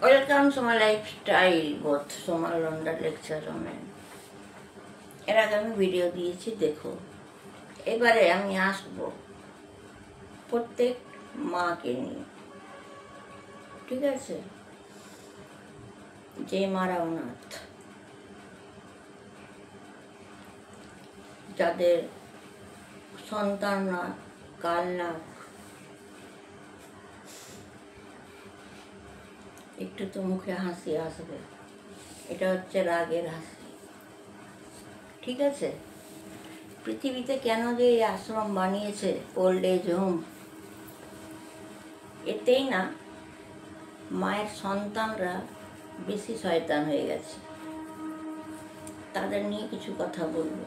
Welcome Soma lifestyle both Soma launder lecture রুমে। এর আগে আমি ভিডিও দিয়েছি, দেখো। এবারে আমি আসবো প্রত্যেক মাকে নিয়ে, ঠিক আছে? যে মারা অনাথ, যাদের সন্তান না, কাল না, একটু তো মুখে হাসি আসবে। এটা হচ্ছে রাগের হাসি, ঠিক আছে? পৃথিবীতে কেন যে এই আশ্রম বানিয়েছে, ওল্ড এজ হোম, এতেই না মায়ের সন্তানরা বেশি শয়তান হয়ে গেছে। তাদের নিয়ে কিছু কথা বলবো।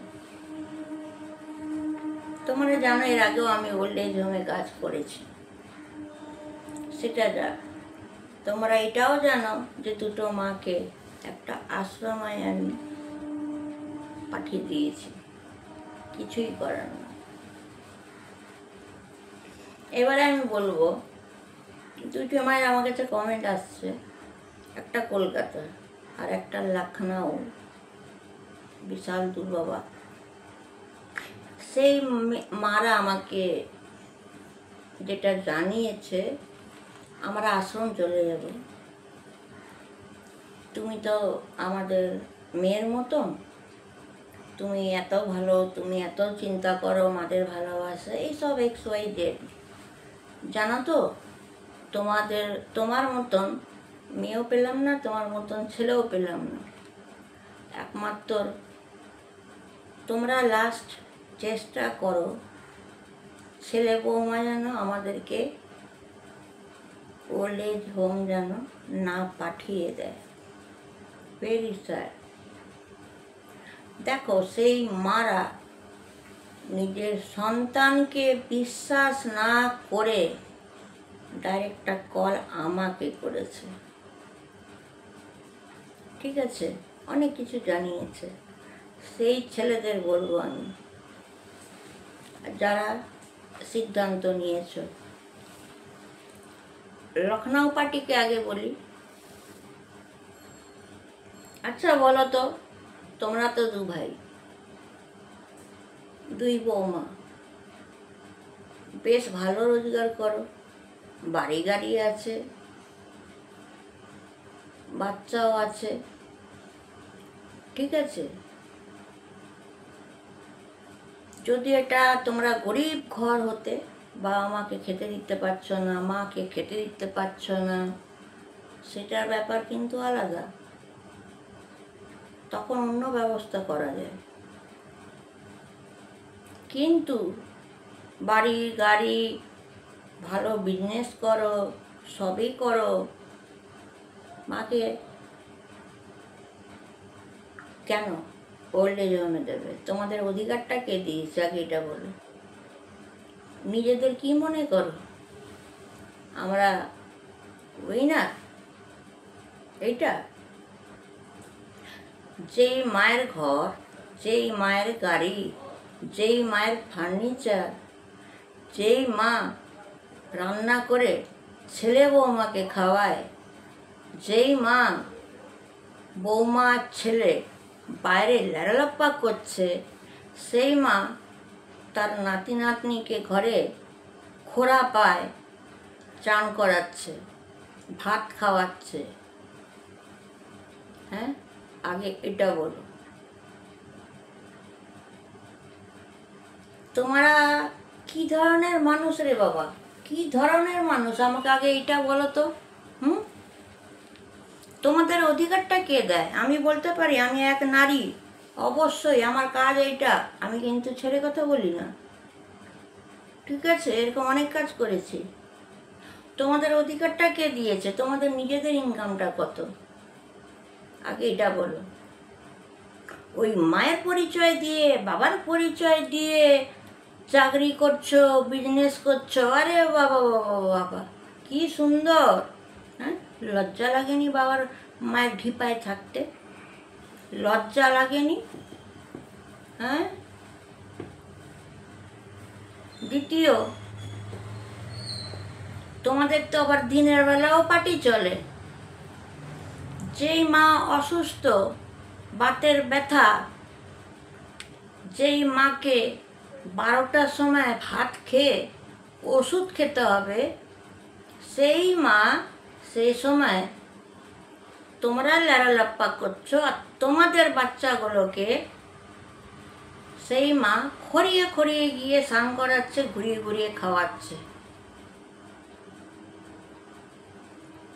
তোমরা জানো এর আগেও আমি ওল্ড এজ হোমে কাজ করেছি, সেটা যা। তোমরা এটাও জানো যে দুটো মাকে একটা আশ্রমে আমি পাঠিয়ে দিয়েছি, কিছুই করার না। এবারে আমি বলবো, দুটো মায়ের আমার কাছে কমেন্ট আসছে, একটা কলকাতা আর একটা লখনউ, বিশাল দূর বাবা। সেই মারা আমাকে যেটা জানিয়েছে, আমরা আশ্রম চলে যাব। তুমি তো আমাদের মেয়ের মতন, তুমি এত ভালো, তুমি এত চিন্তা করো, মাদের ভালোবাসা, এইসব XYZ জানো তো। তোমার মতন মেয়েও পেলাম না, তোমার মতন ছেলেও পেলাম না। একমাত্র তোমরা লাস্ট চেষ্টা করো ছেলে বৌমা যেন আমাদেরকে ওল্ড এজ হোম যেন না পাঠিয়ে দেয়। Very sad. দেখো, সেই মারা নিজের সন্তানকে বিশ্বাস না করে ডাইরেক্ট একটা কল আমাকে করেছে, ঠিক আছে? অনেক কিছু জানিয়েছে। সেই ছেলেদের বলবো আমি, যারা সিদ্ধান্ত নিয়েছ। লখনউ পার্টিকে আগে বলি। আচ্ছা বলো তো, তোমরা তো দু ভাই, দুই বৌমা, বেশ ভালো রোজগার করো, বাড়ি গাড়ি আছে, বাচ্চাও আছে, ঠিক আছে? যদি এটা তোমরা গরিব ঘর হতে, বাবা মাকে খেতে দিতে পারছো না, মাকে খেতে দিতে পারছো না, সেটার ব্যাপার কিন্তু আলাদা। তখন অন্য ব্যবস্থা করা যায়। কিন্তু বাড়ি গাড়ি, ভালো বিজনেস করো, সবই করো, মাকে কেন ওল্ড এজ হোমে দেবে? তোমাদের অধিকারটা কে দিয়েছে আগে এটা বলো। নিজেদের কি মনে করো আমরা উইনার? এইটা যেই মায়ের ঘর, যেই মায়ের গাড়ি, যেই মায়ের ফার্নিচার, যেই মা রান্না করে ছেলে বৌমাকে খাওয়ায়, যেই মা বৌমা ছেলে বাইরে ল্যাড়ালাপ্পা করছে, সেই মা তার নাতি নাতনিকে ঘরে খোরা পায় চান করাচ্ছে, ভাত খাওয়াচ্ছে, হ্যাঁ? আগে এটা বলো, তোমরা কি ধরনের মানুষ রে বাবা? কি ধরনের মানুষ আমাকে আগে এটা বলো তো। তোমাদের অধিকারটা কে দেয়? আমি বলতে পারি আমি এক নারী, অবশ্যই আমার কাজ এইটা। আমি কিন্তু ছেড়ে কথা বলি না, ঠিক আছে? এরকম অনেক কাজ করেছি। তোমাদের অধিকারটা কে দিয়েছে? তোমাদের নিজেদের ইনকামটা কত? আগে এটা বলো। ওই মায়ের পরিচয় দিয়ে, বাবার পরিচয় দিয়ে চাকরি করছো, বিজনেস করছো, আরে বাবা বাবা বাবা, কি সুন্দর! হ্যাঁ, লজ্জা লাগেনি বাবার মায়ের ঢিপায় থাকতে? লজ্জা লাগেনি? হ্যাঁ। দ্বিতীয়, তোমাদের তো আবার দিনের বেলাও পার্টি চলে, যেই মা অসুস্থ, বাতের ব্যথা, যেই মাকে 12টার সময় ভাত খেয়ে ওষুধ খেতে হবে, সেই মা সেই সময় তোমরা ল্যাড়ালাপ্পা করছো, আর তোমাদের বাচ্চাগুলোকে সেই মা খড়িয়ে খড়িয়ে গিয়ে স্নান করাচ্ছে, ঘুরিয়ে ঘুরিয়ে খাওয়াচ্ছে।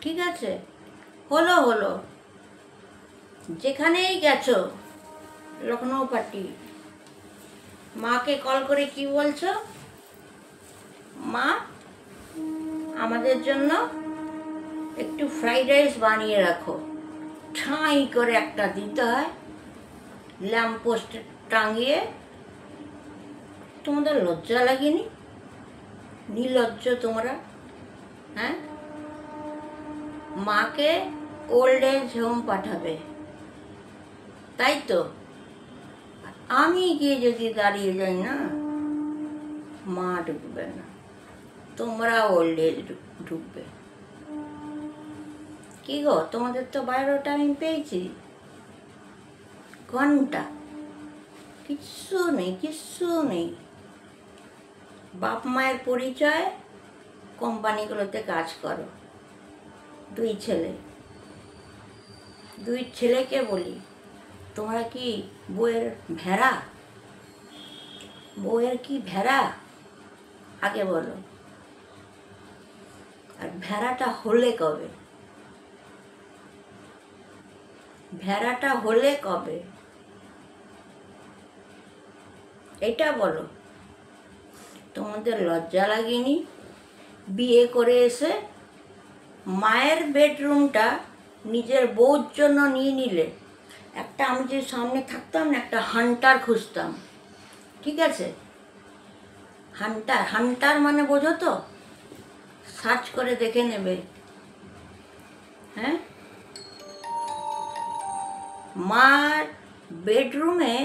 ঠিক আছে, হলো যেখানেই গেছো, লখনৌ পার্টি, মাকে কল করে কি বলছো? মা, আমাদের জন্য একটু ফ্রাইড রাইস বানিয়ে রাখো। ঠাঁই করে একটা দিতে হয়, ল্যাম্প পোস্টে টাঙিয়ে। তোমাদের লজ্জা লাগেনি? নির্লজ্জ তোমরা, হ্যাঁ? মাকে ওল্ড এজ হোম পাঠাবে, তাই তো? আমি গিয়ে যদি দাঁড়িয়ে যাই না, মা ঢুকবে না, তোমরা ওল্ড এজ ঢুকবে। কি গো, তোমাদের তো 12টা আমি পেয়েছি, ঘন্টা কিচ্ছু নেই। বাপ মায়ের পরিচয়, কোম্পানিগুলোতে কাজ করো। দুই ছেলেকে বলি, তোমরা কি বউয়ের ভেড়া? বউয়ের কি ভেড়া? আগে বলো। আর ভেড়াটা হলে কবে? এটা বলো। তোমাদের লজ্জা লাগেনি? বিয়ে করে এসে মায়ের বেডরুমটা নিজের বউর জন্য নিয়ে নিলে। একটা, আমি যে সামনে থাকতাম না, একটা হান্টার খুঁজতাম, ঠিক আছে? হান্টার মানে বোঝো তো? সার্চ করে দেখে নেবে, হ্যাঁ? মার বেডরুমে,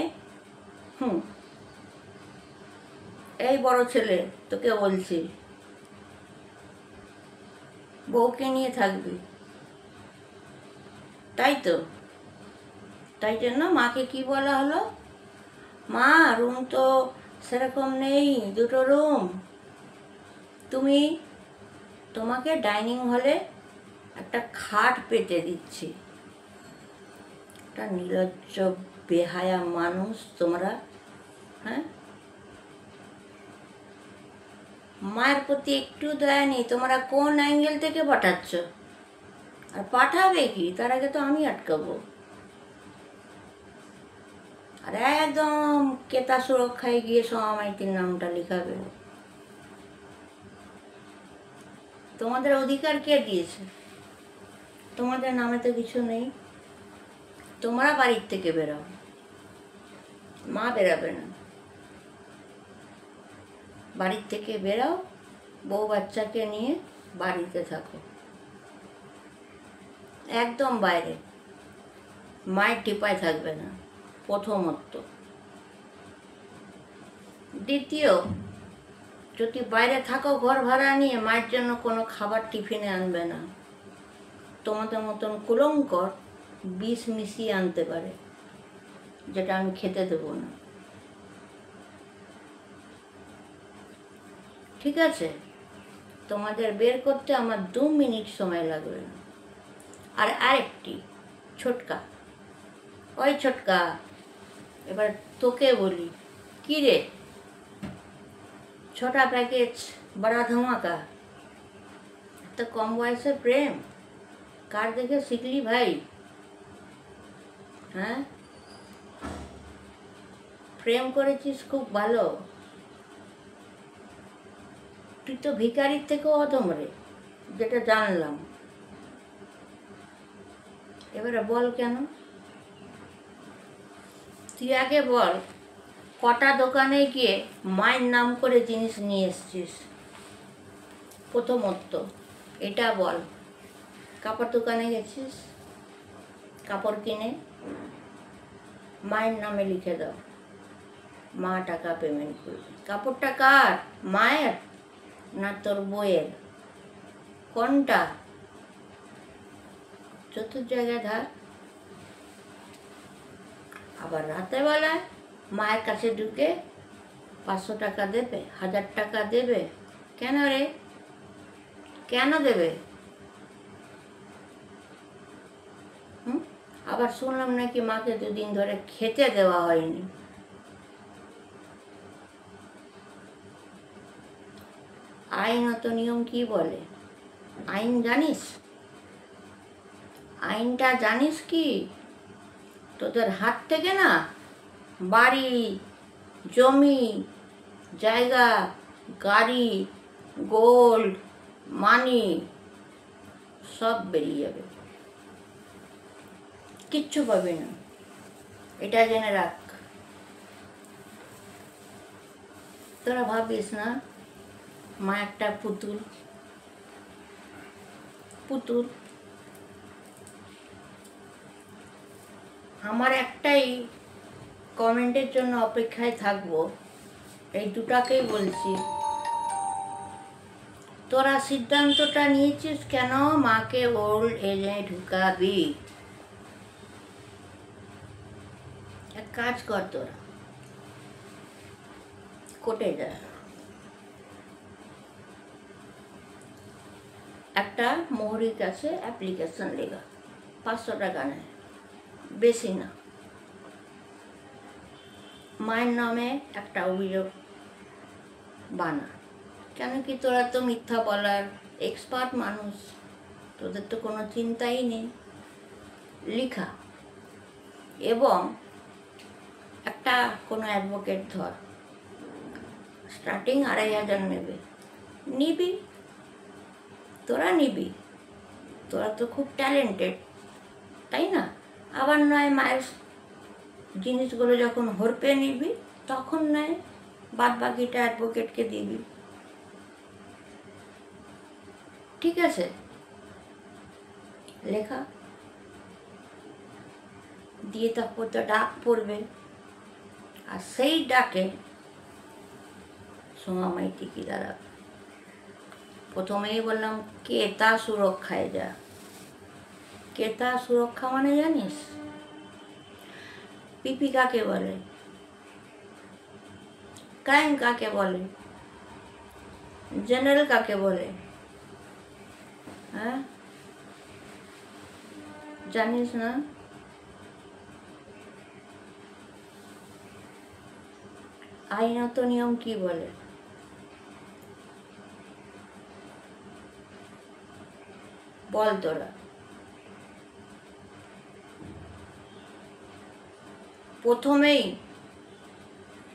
এই বড় ছেলে, তোকে বলছি, বউকে নিয়ে থাকবি, তাই তো? তাই জন্য মাকে কি বলা হলো? মা, রুম তো সেরকম নেই, 2টো রুম। তোমাকে ডাইনিং হলে একটা খাট পেতে দিচ্ছি। একটা নির্লজ্জ বেহায়া মানুষ তোমরা, হ্যাঁ? মায়ের প্রতি একটু দয়া নেই। তোমরা কোন অ্যাঙ্গেল থেকে পাঠাচ্ছ? আর পাঠাবে কি, তার আগে তো আমি আটকাবো। আর একদম কেতা সুরক্ষায় গিয়ে সোমা মাইতির নামটা লিখাবে। তোমাদের অধিকার কে দিয়েছে? তোমাদের নামে তো কিছু নেই। তোমরা বাড়ির থেকে বেরাও, মা বেরাবে না। বাড়ির থেকে বেরাও, বউ বাচ্চাকে নিয়ে বাড়িতে থাকো, একদম বাইরে। মায়ের টিপায় থাকবে না, প্রথমত। দ্বিতীয়, যদি বাইরে থাকো ঘর ভাড়া নিয়ে, মায়ের জন্য কোনো খাবার টিফিনে আনবে না। তোমাদের মতন কুলঙ্কর বিষ মিশিয়ে আনতে পারে, যেটা আমি খেতে দেবো না, ঠিক আছে? তোমাদের বের করতে আমার 2 মিনিট সময় লাগবে না। আর আরেকটি, ছোটকা, ওই ছোটকা, এবার তোকে বলি, কি রে? 6টা প্যাকেজ, বড়া ধামাকা। এত কম বয়সে প্রেম কার দেখে শিখলি ভাই, হ্যাঁ? প্রেম করেছিস খুব ভালো, তুই তো ভিখারির থেকেও অধম রে, যেটা জানলাম। এবারে বল কেন? তুই আগে বল, কটা দোকানে গিয়ে মায়ের নাম করে জিনিস নিয়ে এসছিস? প্রথমত এটা বল। কাপড় দোকানে গেছিস, কাপড় কিনে মায়ের নামে লিখে দাও, মা টাকা পেমেন্ট করবে। কাপড়টা কার? মায়ের না তোর বইয়ের? কোনটা? চতুর জায়গায় ধার। আবার রাতের বেলায় মায়ের কাছে ঢুকে 500 টাকা দেবে, 1000 টাকা দেবে। কেন রে? কেন দেবে? আবার শুনলাম নাকি মাকে 2 দিন ধরে খেতে দেওয়া হয়নি। আইনত নিয়ম কি বলে? আইন জানিস? আইনটা জানিস কি? তোদের হাত থেকে না বাড়ি, জমি, জায়গা, গাড়ি, গোল্ড, মানি সব বেরিয়ে যাবে, কিচ্ছু পাবি না। এটা জেনে রাখ। তোরা ভাবিস না মা একটা পুতুল। পুতুল। আমার একটাই কমেন্টের জন্য অপেক্ষায় থাকবো, এই দুটাকেই বলছি। তোরা সিদ্ধান্তটা নিয়েছিস কেন মাকে ওল্ড এজে ঢুকাবি? এক কাজ কর, তোরা কোর্টে যা, একটা মোহরির কাছে অ্যাপ্লিকেশন লেখা, 500 টাকা নেয়, বেশি না। মায়ের নামে একটা অভিযোগ বানা। কেন কি তোরা তো মিথ্যা বলার এক্সপার্ট মানুষ, তোদের তো কোনো চিন্তাই নেই। লিখা এবং একটা কোনো অ্যাডভোকেট ধর, স্টার্টিং 2500 নেবে, নিবি, তোরা নিবি, তোরা তো খুব ট্যালেন্টেড, তাই না? আবার নয় মায়ের জিনিসগুলো যখন হরপে নিবি তখন নয় বাদ বাকিটা অ্যাডভোকেটকে দিবি, ঠিক আছে? লেখা দিয়ে তারপর তো ডাক পড়বে, আর সেই ডাকে সোমা মাইতি কি দাঁড়াবে। প্রথমেই বললাম ক্রেতা সুরক্ষায় যা। ক্রেতা সুরক্ষা মানে জানিস? পিপি কাকে বলে? ক্রাইম কাকে বলে? জেনারেল কাকে বলে? হ্যাঁ, জানিস না? আইনত নিয়ম কি বলে? বল তোরা।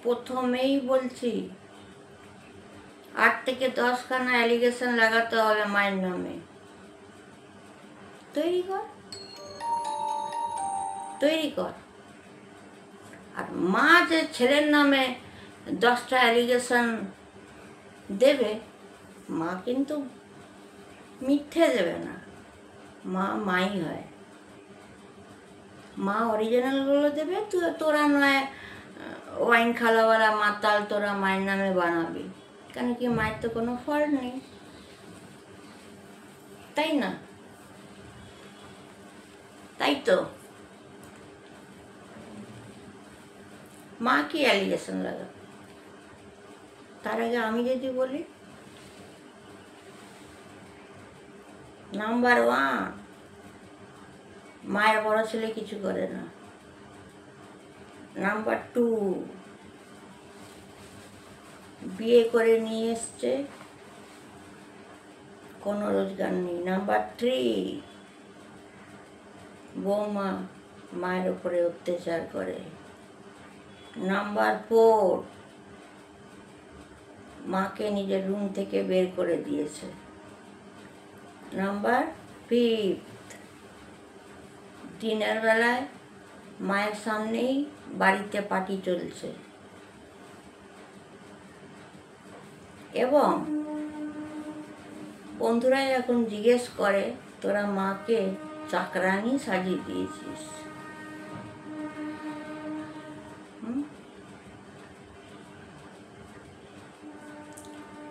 প্রথমেই বলছি 8 থেকে 10 খানা অ্যালিগেশন লাগাতে হবে মায়ের নামে। তৈরি কর। আর মা যে ছেলের নামে 10টা অ্যালিগেশন দেবে, মা কিন্তু মিথ্যে দেবে না, মা মাই হয়। মা অরিজিনালগুলো দেবে, তোরা নয় ওয়াইন খালাওয়ালা মাতাল তোরা মায়ের নামে বানাবি। কেন কি মায়ের তো কোনো ফল্ট নেই, তাই না? তাই তো মা কি অ্যালিগেশন লাগাবে? তার আগে আমি যদি বলি, নাম্বার 1, মায়ের বড় ছেলে কিছু করে না। নাম্বার 2, বিয়ে করে নিয়ে এসছে, কোনো রোজগার নেই। নাম্বার 3, বৌমা মায়ের উপরে অত্যাচার করে। নাম্বার 4, মাকে নিজের রুম থেকে বের করে দিয়েছে। নাম্বার 5, দিনের বেলায় মায়ের সামনেই বাড়িতে পার্টি চলছে। এবং বন্ধুরা এখন জিজ্ঞেস করে তোরা মাকে চাকরানি সাজিয়ে দিয়েছিস।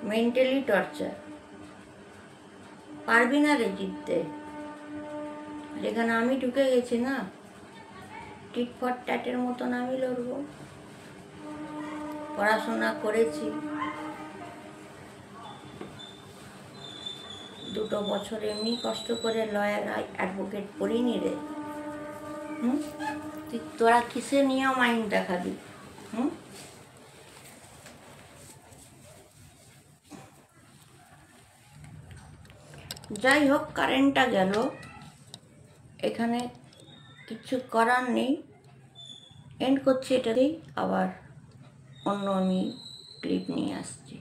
Mentally torture. পারবি না রে জিততে, যেখানে আমি ঢুকে গেছি না, টিট ফর ট্যাটের মতন আমি লড়বো। পড়াশোনা করেছি, 2 বছর এমনি কষ্ট করে লয়ার অ্যাডভোকেট পড়িনি রে। তোরা কিসে নিয়ে মাইন্ড দেখাবি? যাই হোক, কারেন্টটা গেল, এখানে কিছু করার নেই, এন্ড করছি এটাতেই। আবার অন্য আমি ক্লিপ নিয়ে আসছি।